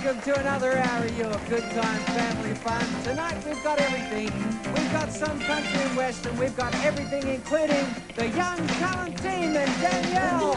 welcome to another hour of your good time family fun. Tonight we've got everything. We've got some country and western. We've got everything, including the Young Talent Team and Danielle.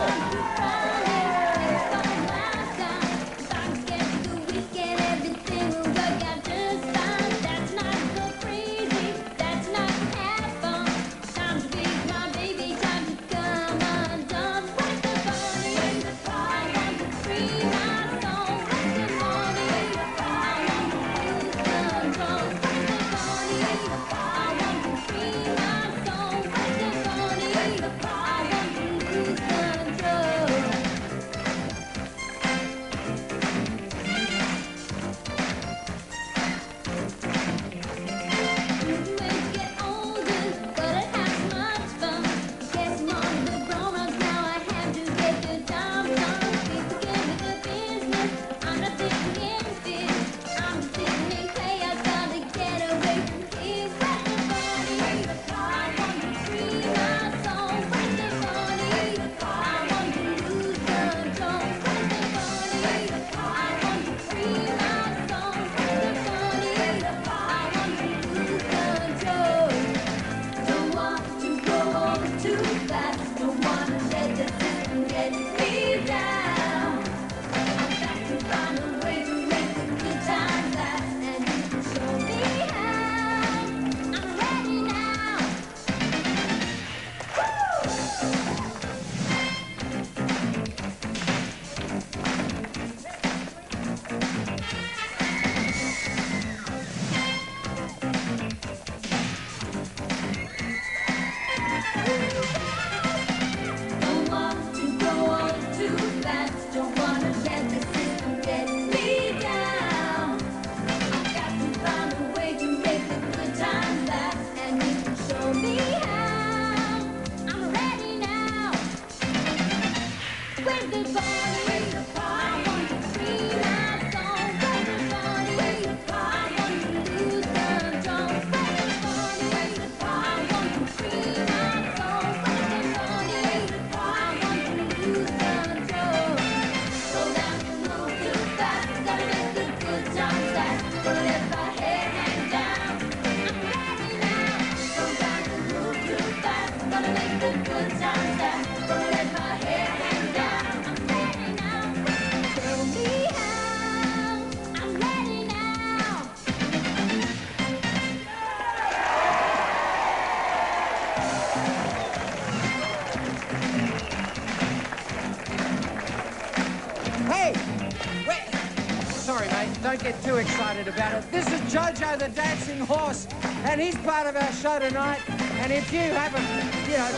Don't get too excited about it. This is Jojo the Dancing Horse, and he's part of our show tonight. And if you have an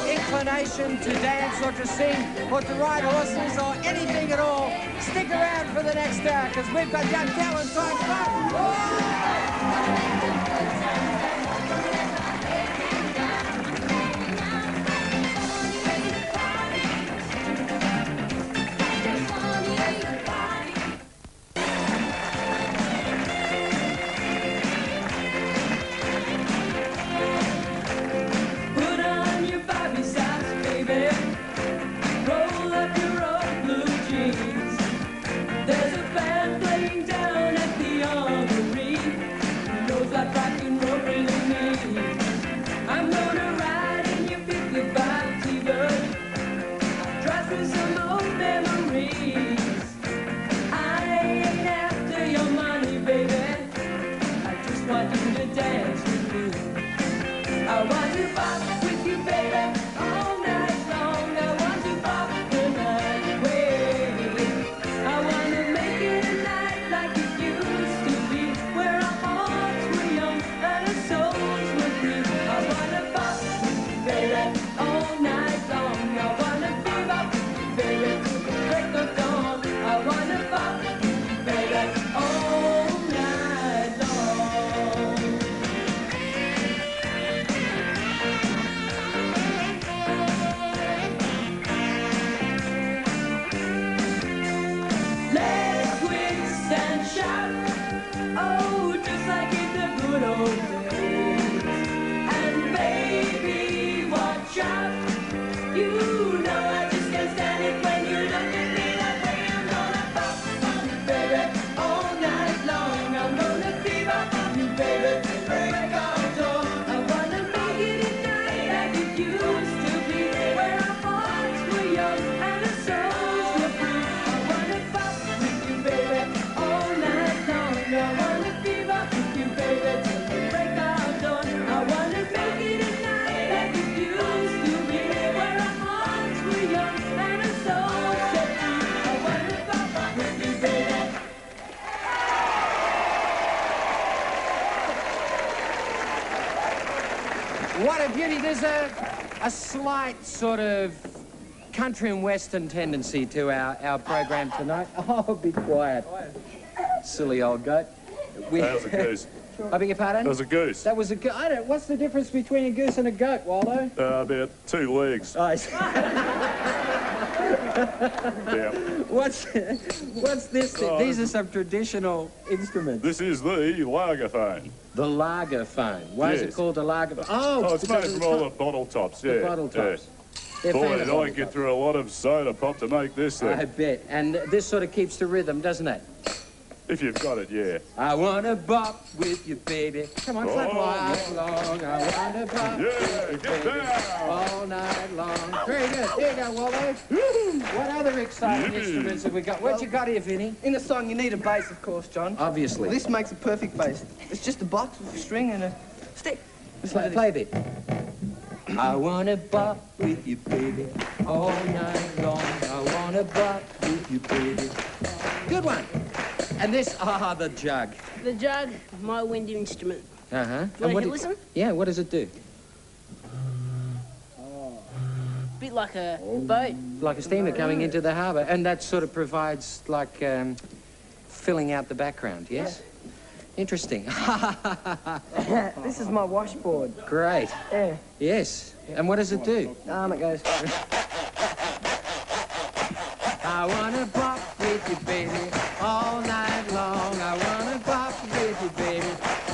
inclination to dance or to sing or to ride horses or anything at all, stick around for the next hour, because we've got Young Talent Time fun. There's a band playing down at the Armory. What a beauty. There's a slight sort of country and western tendency to our program tonight. Oh, be quiet. Silly old goat. That was a goose. I beg your pardon? That was a goose. That was a goose. What's the difference between a goose and a goat, Waldo? About 2 legs. Oh, Yeah. What's this thing? These are some traditional instruments. This is the lagerphone. The lagerphone. Why is it Yes. called a lagerphone? Oh, it's because made of from the all top. the bottle tops, The yeah. bottle tops. They're Boy, famous did bottle I get tops. through a lot of soda pop to make this thing. I bet. And this sort of keeps the rhythm, doesn't it? If you've got it, yeah. I wanna bop with you, baby. Come on, clap Oh, all night long. I wanna bop Yeah, with you, get baby. down. All night long. Very good. Here you go, Waldo. What other exciting Yippee. instruments have we got? What you got here, Vinny? In a song, you need a bass, of course, John. Obviously. This makes a perfect bass. It's just a box with a string and a stick. Play a bit. I wanna bop with you, baby, all night long. I wanna bop with you, baby. Good one. And this, the jug. The jug, my wind instrument. Uh-huh. You want to listen? Yeah, what does it do? Bit like a boat. Like a steamer coming into the harbour. And that sort of provides, like, filling out the background, yes? Interesting. This is my washboard. Great. Yeah. Yes. And what does it do? It goes. I wanna bop with you, baby, all night long. I wanna bop with you, baby.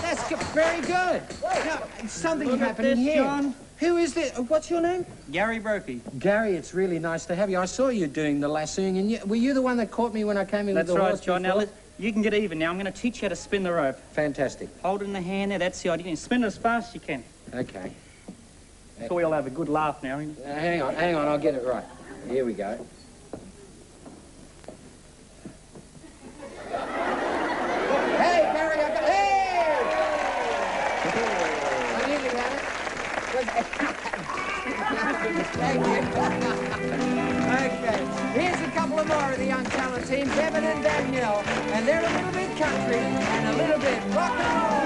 That's very good. Now, something Look at happening this, here. John. Who is this? What's your name? Gary Brophy. Gary, it's really nice to have you. I saw you doing the lassoing, and were you the one that caught me when I came in That's with the right, horse John. before? Now, you can get even now. I'm going to teach you how to spin the rope. Fantastic. Hold it in the hand there. That's the idea. And spin it as fast as you can. Okay. So we'll have a good laugh now. Hang on, I'll get it right. Here we go. Hey, Gary, hey! I nearly had it. Thank you. Okay, here's a couple of more of the young talent team, Devin and Danielle, and they're a little bit country and a little bit rock and roll.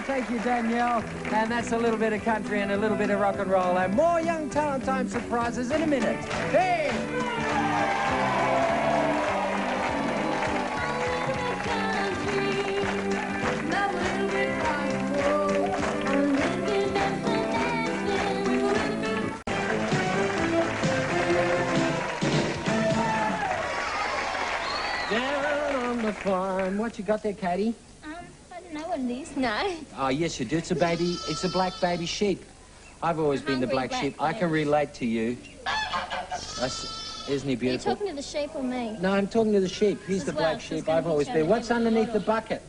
Thank you, Danielle. And that's a little bit of country and a little bit of rock and roll. And more Young Talent Time surprises in a minute. Hey! Down on the farm and what you got there, Katie? I don't know what it is. No. Oh, yes, you do. It's a baby. It's a black baby sheep. I've always been the black sheep. I can relate to you. Isn't he Are you beautiful? talking to the sheep or me? No, I'm talking to the sheep. He's As the well, black so sheep. it's gonna I've always be been. shown What's every underneath the photo. bucket?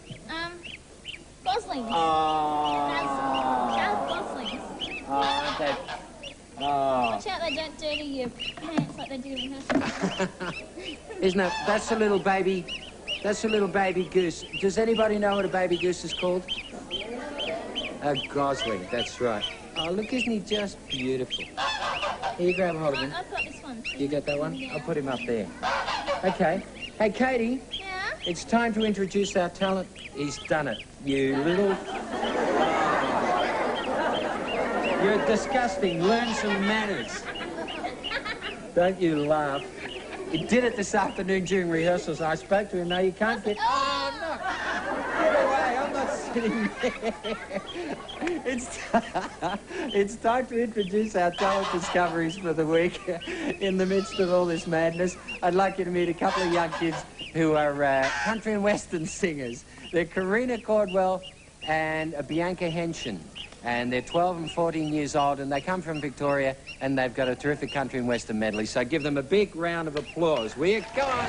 Goslings. Oh. Child goslings. Oh, that. Oh. Watch out they don't dirty your pants like they do in rehearsal. Isn't it? That's a little baby. That's a little baby goose. Does anybody know what a baby goose is called? A gosling. That's right. Oh, look, isn't he just beautiful? Here, you grab a hold of him. I've got this one. You got that one? Yeah. I'll put him up there. Okay. Hey, Katie, Yeah? it's time to introduce our talent. He's done it. You little... You're disgusting. Learn some manners. Don't you laugh. He did it this afternoon during rehearsals. I spoke to him. No, you can't get... Oh, no. Get away. I'm not sitting there. It's time to introduce our talent discoveries for the week. In the midst of all this madness, I'd like you to meet a couple of young kids who are country and western singers. They're Karina Cordwell and Bianca Henshin. And they're 12 and 14 years old, and they come from Victoria, and they've got a terrific country and western medley. So give them a big round of applause, will you? Go on.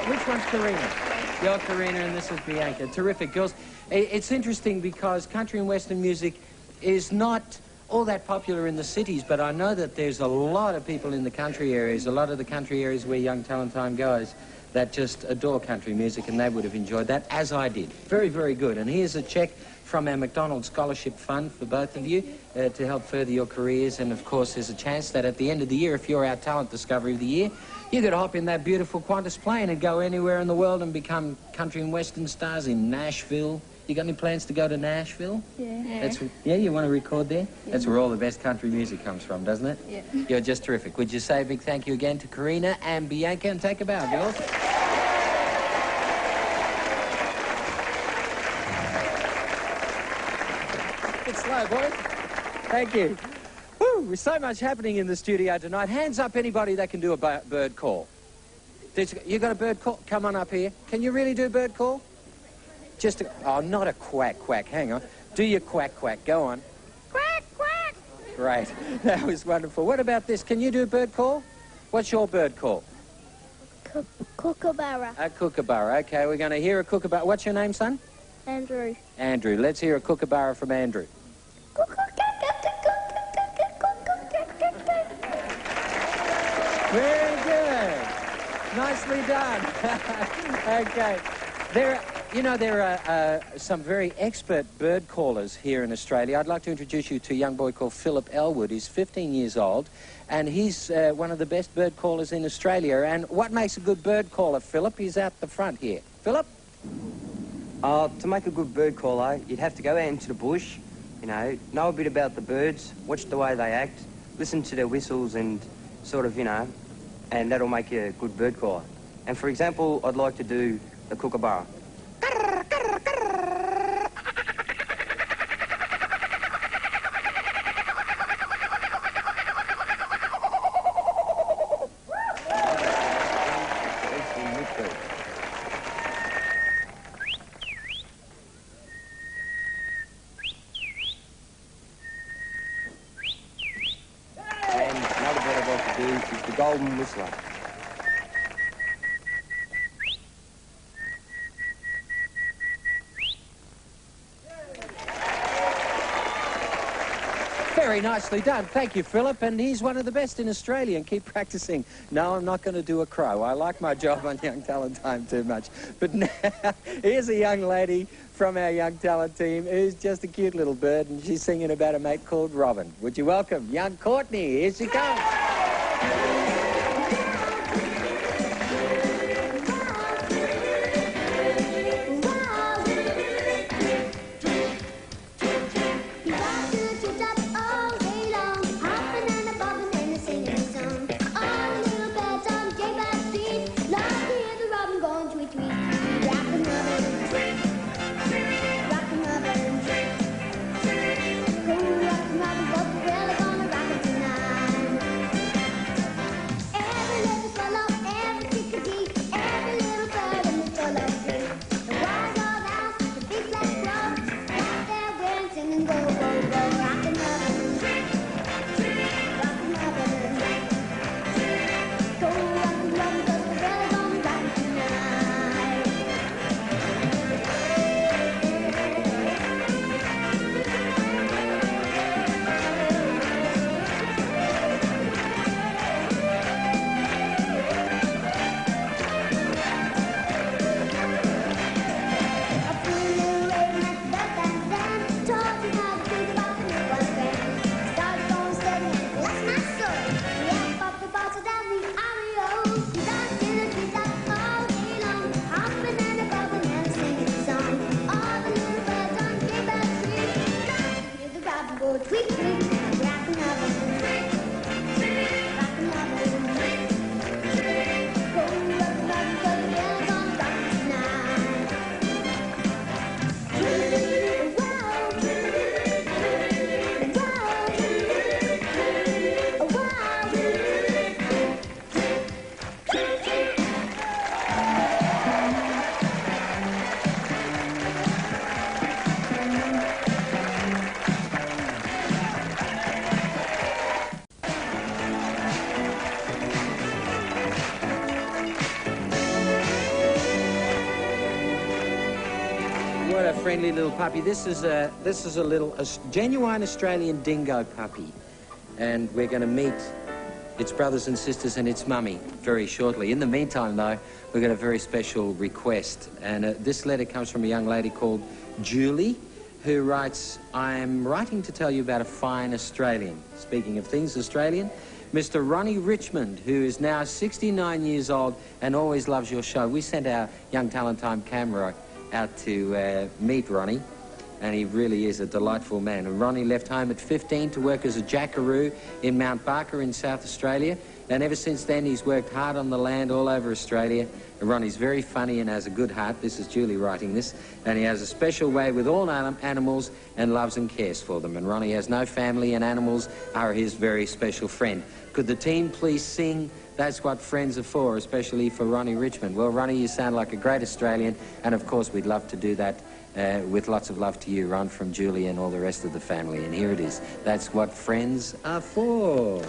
Which one's Karina? You're Karina and this is Bianca. Terrific girls. It's interesting because country and western music is not all that popular in the cities, but I know that there's a lot of people in the country areas, a lot of the country areas where Young Talent Time goes, that just adore country music, and they would have enjoyed that, as I did. Very, very good. And here's a check from our McDonald's Scholarship Fund for both of you to help further your careers. And, of course, there's a chance that at the end of the year, if you're our Talent Discovery of the Year, you could hop in that beautiful Qantas plane and go anywhere in the world and become country and western stars in Nashville. You got any plans to go to Nashville? Yeah. Yeah, you want to record there? Yeah. That's where all the best country music comes from, doesn't it? Yeah. You're just terrific. Would you say a big thank you again to Karina and Bianca and take a bow, girls? bit slow, boys. Thank you. Woo, with so much happening in the studio tonight, hands up anybody that can do a bird call. You got a bird call? Come on up here. Can you really do a bird call? Just a... Oh, not a quack, quack. Hang on. Do your quack, quack. Go on. Quack, quack. Great. That was wonderful. What about this? Can you do a bird call? What's your bird call? Kookaburra. A kookaburra. Okay, we're going to hear a kookaburra. What's your name, son? Andrew. Andrew. Let's hear a kookaburra from Andrew. Very good. Nicely done. Okay. There are some very expert bird callers here in Australia. I'd like to introduce you to a young boy called Philip Elwood. He's 15 years old, and he's one of the best bird callers in Australia. And what makes a good bird caller, Philip? He's out the front here. Philip? To make a good bird caller, you'd have to go out into the bush, know a bit about the birds, watch the way they act, listen to their whistles and sort of, and that'll make you a good bird caller. And for example, I'd like to do the kookaburra. And another bird I'd like to do is the golden whistler. Very nicely done. Thank you, Philip. And he's one of the best in Australia, and keep practicing. No, I'm not going to do a crow. I like my job on Young Talent Time too much. But now, here's a young lady from our Young Talent team who's just a cute little bird, and she's singing about a mate called Robin. Would you welcome young Courtney? Here she comes. What a friendly little puppy. This is a genuine Australian dingo puppy. And we're going to meet its brothers and sisters and its mummy very shortly. In the meantime, though, we've got a very special request. And this letter comes from a young lady called Julie, who writes, I'm writing to tell you about a fine Australian. Speaking of things Australian, Mr. Ronnie Richmond, who is now 69 years old and always loves your show. We sent our Young Talent Time camera out to meet Ronnie, and he really is a delightful man. And Ronnie left home at 15 to work as a jackaroo in Mount Barker in South Australia, and ever since then he's worked hard on the land all over Australia. And Ronnie's very funny and has a good heart. This is Julie writing this. And he has a special way with all animals and loves and cares for them. And Ronnie has no family, and animals are his very special friend. Could the team please sing That's What Friends Are For, especially for Ronnie Richmond? Well, Ronnie, you sound like a great Australian, and of course we'd love to do that with lots of love to you, Ron, from Julie and all the rest of the family. And here it is. That's What Friends Are For.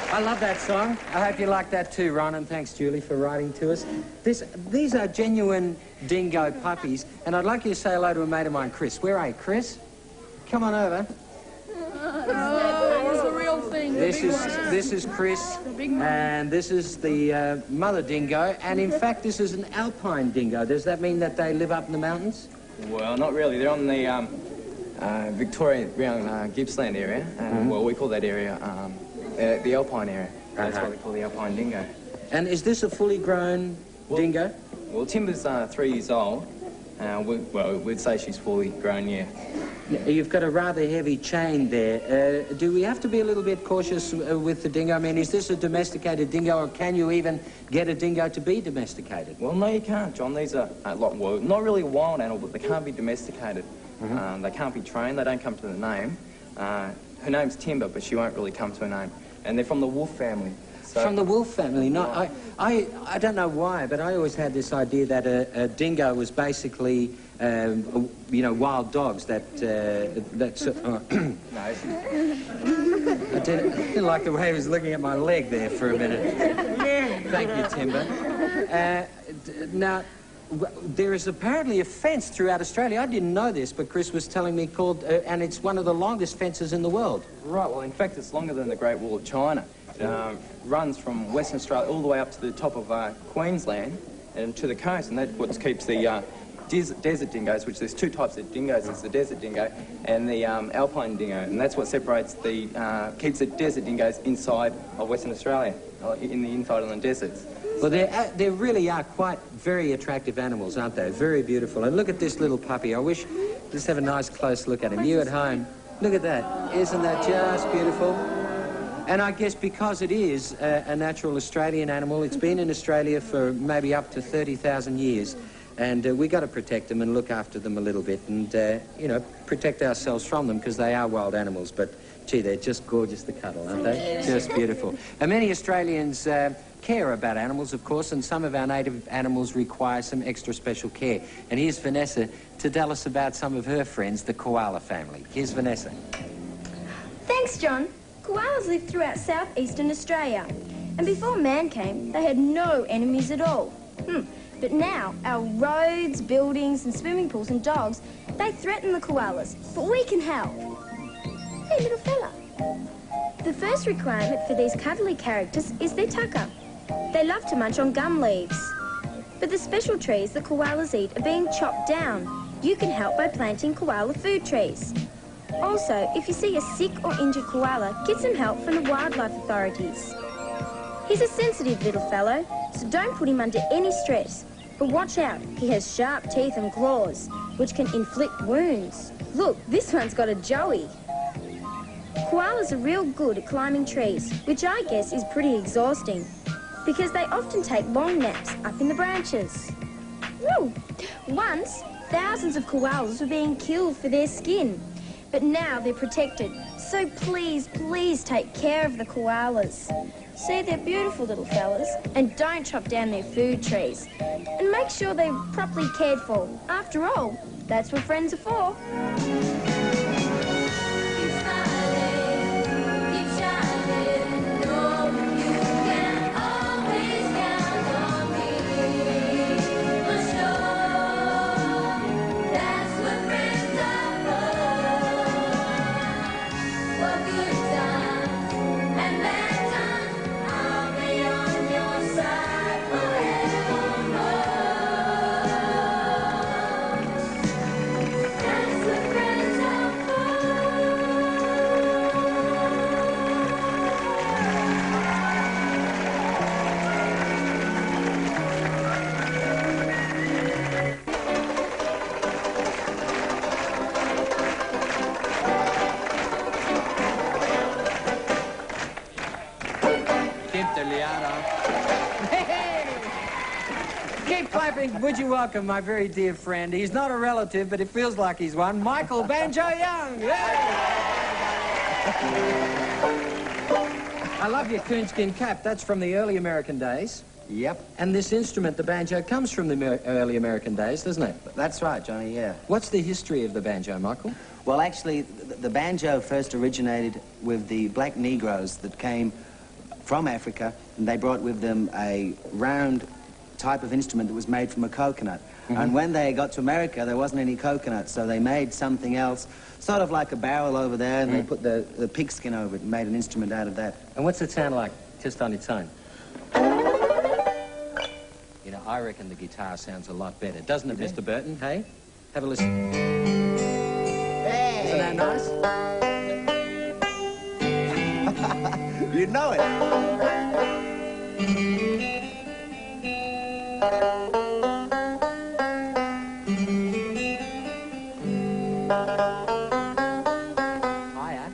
I love that song. I hope you like that too, Ron, and thanks, Julie, for writing to us. These are genuine dingo puppies, and I'd like you to say hello to a mate of mine, Chris. Where are you, Chris? Come on over. Oh, it's the real thing. This is Chris, and this is the mother dingo, and in fact, this is an alpine dingo. Does that mean that they live up in the mountains? Well, not really. They're on the Victoria, around Gippsland area, and well, we call that area the alpine area. That's what we call the alpine dingo. And is this a fully grown dingo? Well, Timber's 3 years old. We'd say she's fully grown, yeah. You've got a rather heavy chain there. Do we have to be a little bit cautious with the dingo? I mean, is this a domesticated dingo, or can you even get a dingo to be domesticated? Well, no, you can't, John. These are well, not really a wild animal, but they can't be domesticated. They can't be trained. They don't come to the name. Her name's Timber, but she won't really come to her name. And they're from the wolf family. So, from the wolf family? No, I don't know why, but I always had this idea that a dingo was basically, you know, wild dogs that no. I didn't like the way he was looking at my leg there for a minute. Thank you, Timber. Now, there is apparently a fence throughout Australia. I didn't know this, but Chris was telling me called, and it's one of the longest fences in the world. Right, well, in fact, it's longer than the Great Wall of China. It runs from Western Australia all the way up to the top of Queensland and to the coast, and that's what keeps the desert dingoes, which there's two types of dingoes. There's the desert dingo and the alpine dingo, and that's what separates keeps the desert dingoes inside of Western Australia, in the inside of the deserts. Well, they really are quite very attractive animals, aren't they? Very beautiful. And look at this little puppy. I wish, let's have a nice close look at him. You at home, look at that. Isn't that just beautiful? And I guess because it is a natural Australian animal, it's been in Australia for maybe up to 30,000 years. And we got to protect them and look after them a little bit and, you know, protect ourselves from them because they are wild animals. But, gee, they're just gorgeous to cuddle, aren't they? Just beautiful. And many Australians care about animals, of course, and some of our native animals require some extra special care. And here's Vanessa to tell us about some of her friends, the koala family. Here's Vanessa. Thanks, John. Koalas live throughout southeastern Australia. And before man came, they had no enemies at all. But now, our roads, buildings, and swimming pools and dogs, they threaten the koalas. But we can help. Hey, little fella. The first requirement for these cuddly characters is their tucker. They love to munch on gum leaves. But the special trees the koalas eat are being chopped down. You can help by planting koala food trees. Also, if you see a sick or injured koala, get some help from the wildlife authorities. He's a sensitive little fellow, so don't put him under any stress. But watch out, he has sharp teeth and claws, which can inflict wounds. Look, this one's got a joey. Koalas are real good at climbing trees, which I guess is pretty exhausting, because they often take long naps up in the branches. Woo! Once, thousands of koalas were being killed for their skin, but now they're protected. So please, please take care of the koalas. See, they're beautiful little fellas, and don't chop down their food trees. And make sure they're properly cared for. After all, that's what friends are for. Keep clapping. Would you welcome my very dear friend? He's not a relative, but it feels like he's one. Michael Banjo Young. I love your coonskin cap. That's from the early American days. Yep. And this instrument, the banjo, comes from the early American days, doesn't it? That's right, Johnny, yeah. What's the history of the banjo, Michael? Well, actually, the banjo first originated with the black Negroes that came from Africa, and they brought with them a round type of instrument that was made from a coconut. And when they got to America, there wasn't any coconut, so they made something else, sort of like a barrel over there, and they put the pigskin over it and made an instrument out of that. And what's it sound like, just on its own? You know, I reckon the guitar sounds a lot better, doesn't it, Mr. Burton? Hey? Have a listen. Hey. Isn't that nice? You know it. Hiya.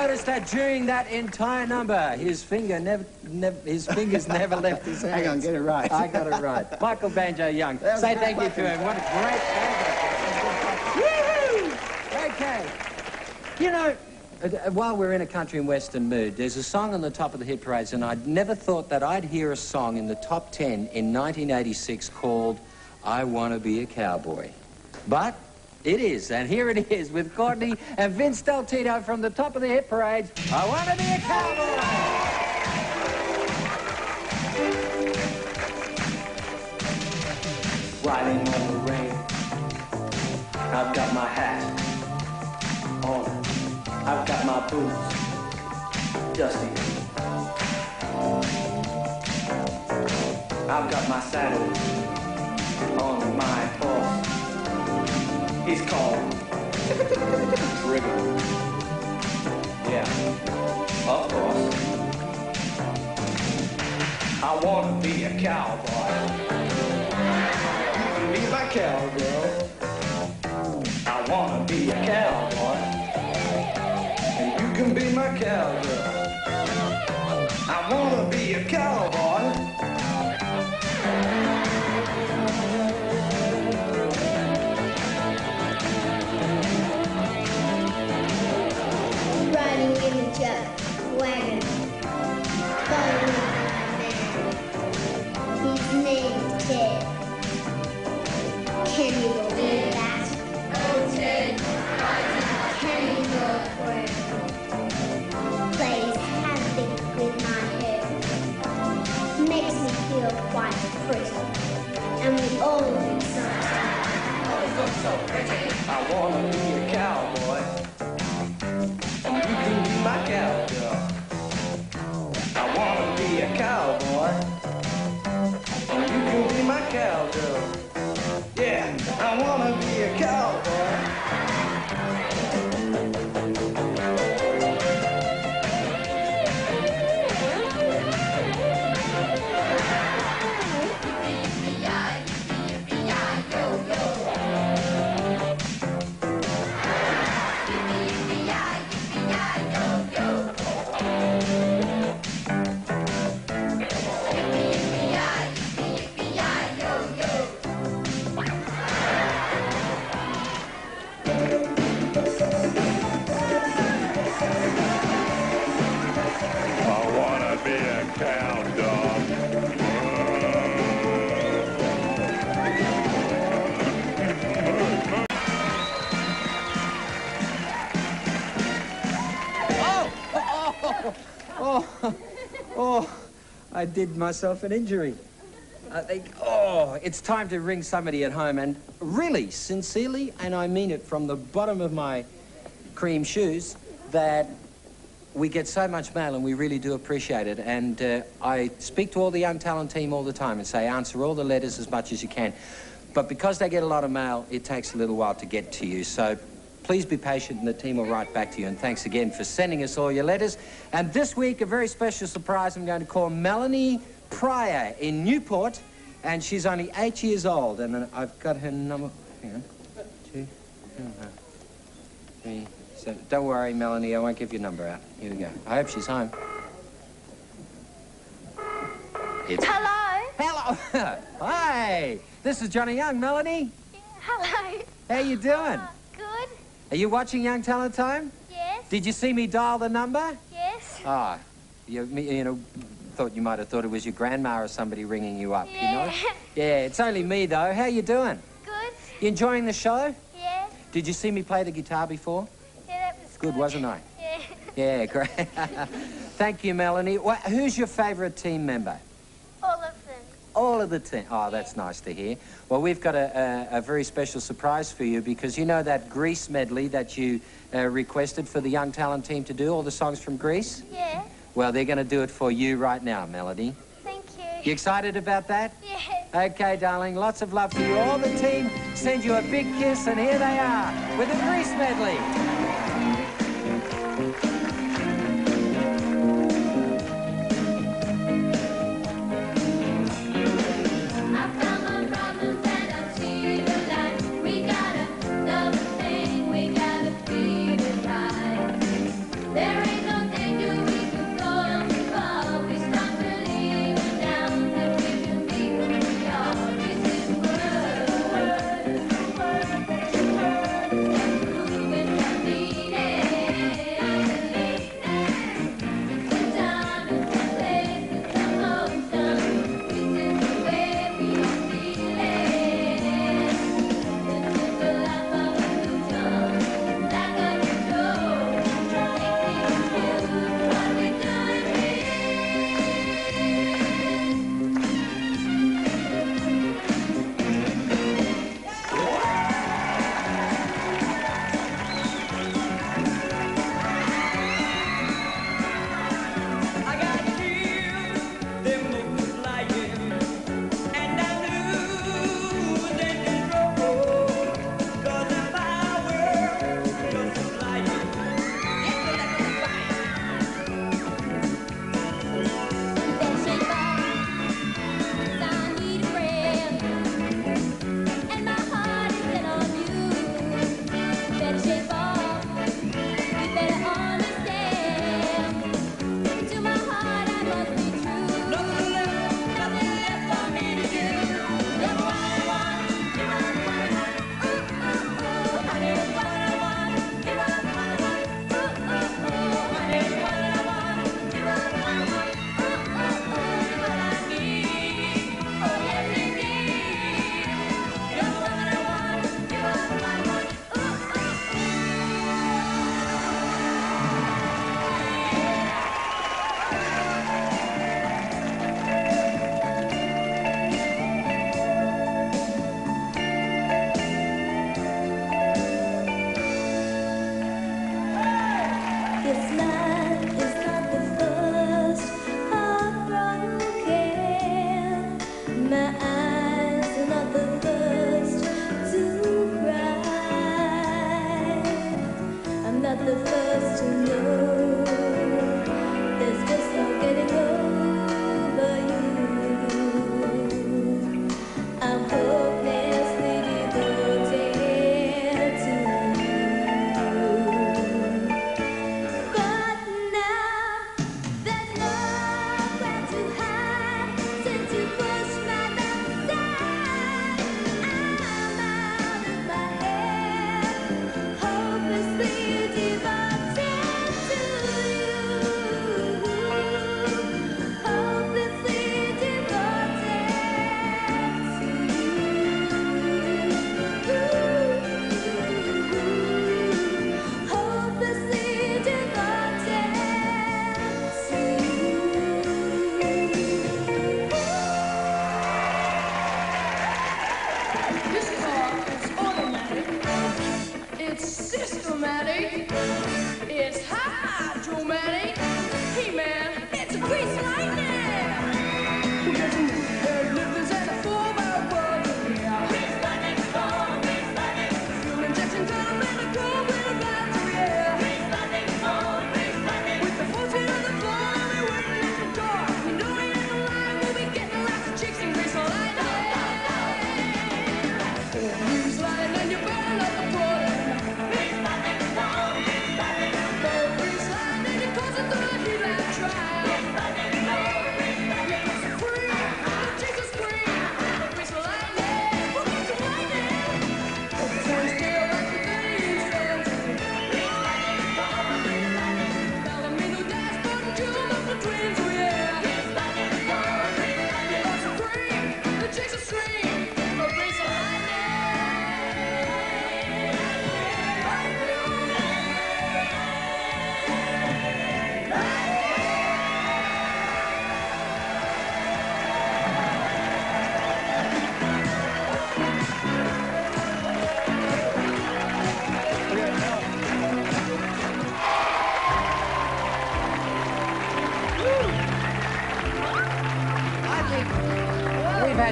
notice that during that entire number, his fingers never left his hands. Hang on, get it right. I got it right. Michael Banjo Young. Say thank you to him. What a great banjo. Woo-hoo! Okay. You know, while we're in a country and western mood, there's a song on the top of the hit parades, and I'd never thought that I'd hear a song in the top 10 in 1986 called I Want to Be a Cowboy. But it is, and here it is with Courtney and Vince Del Tito from the top of the hit parades. I want to be a cowboy! Riding on the rain, I've got my hat on, I've got my boots dusty, I've got my saddle on my horse. He's called Trigger. Yeah, of course. I want to be a cowboy. You can be my cowgirl. I want to be a cowboy. And you can be my cowgirl. I want to be a cowboy. Riding in the truck, wagon, following my man. His name's Ted. Can you believe that? Oh, Ted, can you go friend? Plays havoc with my hair. Makes me feel quite pretty. And we all do something. Always look so pretty. I want to be a cowboy. And you can be my cowgirl. I want to be a cowboy. And you can be my cowgirl. Yeah, I want to be a cowboy. I did myself an injury. I think, it's time to ring somebody at home and really, sincerely, and I mean it from the bottom of my cream shoes, that we get so much mail and we really do appreciate it. And I speak to all the Young Talent team all the time and say, answer all the letters as much as you can. But because they get a lot of mail, it takes a little while to get to you. So please be patient and the team will write back to you. And thanks again for sending us all your letters. And this week, a very special surprise. I'm going to call Melanie Pryor in Newport. And she's only 8 years old. And I've got her number. Hang on. 2, 3, 7. Don't worry, Melanie. I won't give your number out. Here we go. I hope she's home. Hello? Hello. Hi. This is Johnny Young. Melanie? Yeah, hello. How you doing? Good. Are you watching Young Talent Time? Yes. Did you see me dial the number? Yes. Ah, you know, thought you might have thought it was your grandma or somebody ringing you up, Yeah. you know? Yeah, it's only me, though. How you doing? Good. You enjoying the show? Yeah. Did you see me play the guitar before? Yeah, that was Good, wasn't I? Yeah. Yeah, great. Thank you, Melanie. Who's your favourite team member? All of them. All of the team. Oh, that's nice to hear. Well, we've got a very special surprise for you because you know that Grease medley that you requested for the Young Talent team to do, all the songs from Grease? Yeah. Well, they're going to do it for you right now, Melody. Thank you. You excited about that? Yeah. Okay, darling, lots of love to you. All the team send you a big kiss, and here they are with the Grease medley. There ain't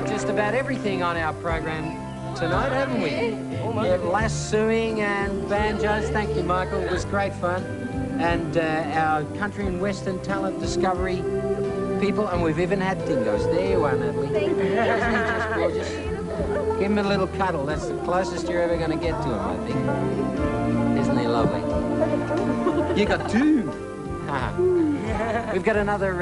had just about everything on our program tonight, haven't we? Yeah, lassoing and banjos. Thank you, Michael. It was great fun. And our country and western talent discovery people, and we've even had dingoes. There you are, Natalie. Thank you. Isn't he just gorgeous? Give him a little cuddle. That's the closest you're ever going to get to him, I think. Isn't he lovely? You got two. We've got another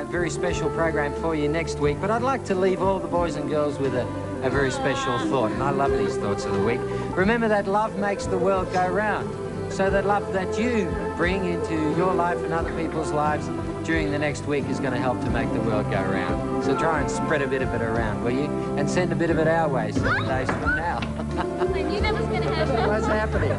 very special program for you next week, but I'd like to leave all the boys and girls with a very special thought, and I love these thoughts of the week. Remember that love makes the world go round. So that love that you bring into your life and other people's lives during the next week is going to help to make the world go round. So try and spread a bit of it around, will you? And send a bit of it our way 7 days from now. I knew that was going to happen. What's happening?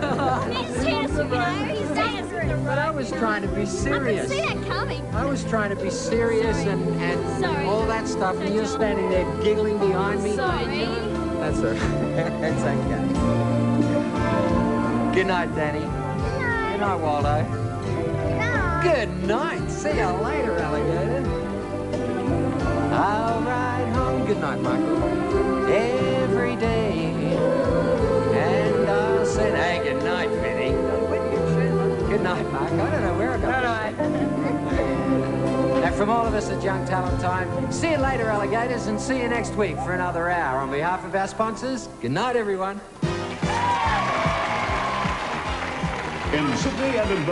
He's dancing, you know. He's dancing. But I was trying to be serious. I could see that coming. I was trying to be serious and all that stuff, and you're standing there giggling behind me. Sorry. That's all right. It's okay. Good night, Danny. Good night, Waldo. Good night. See you later, alligator. I'll ride home. Good night, Michael. Every day. And I'll say, hey, good night, Vinny. Good night, Mark. I don't know where I got this. And from all of us at Young Talent Time, see you later, alligators, and see you next week for another hour. On behalf of our sponsors, good night, everyone. In Sydney and in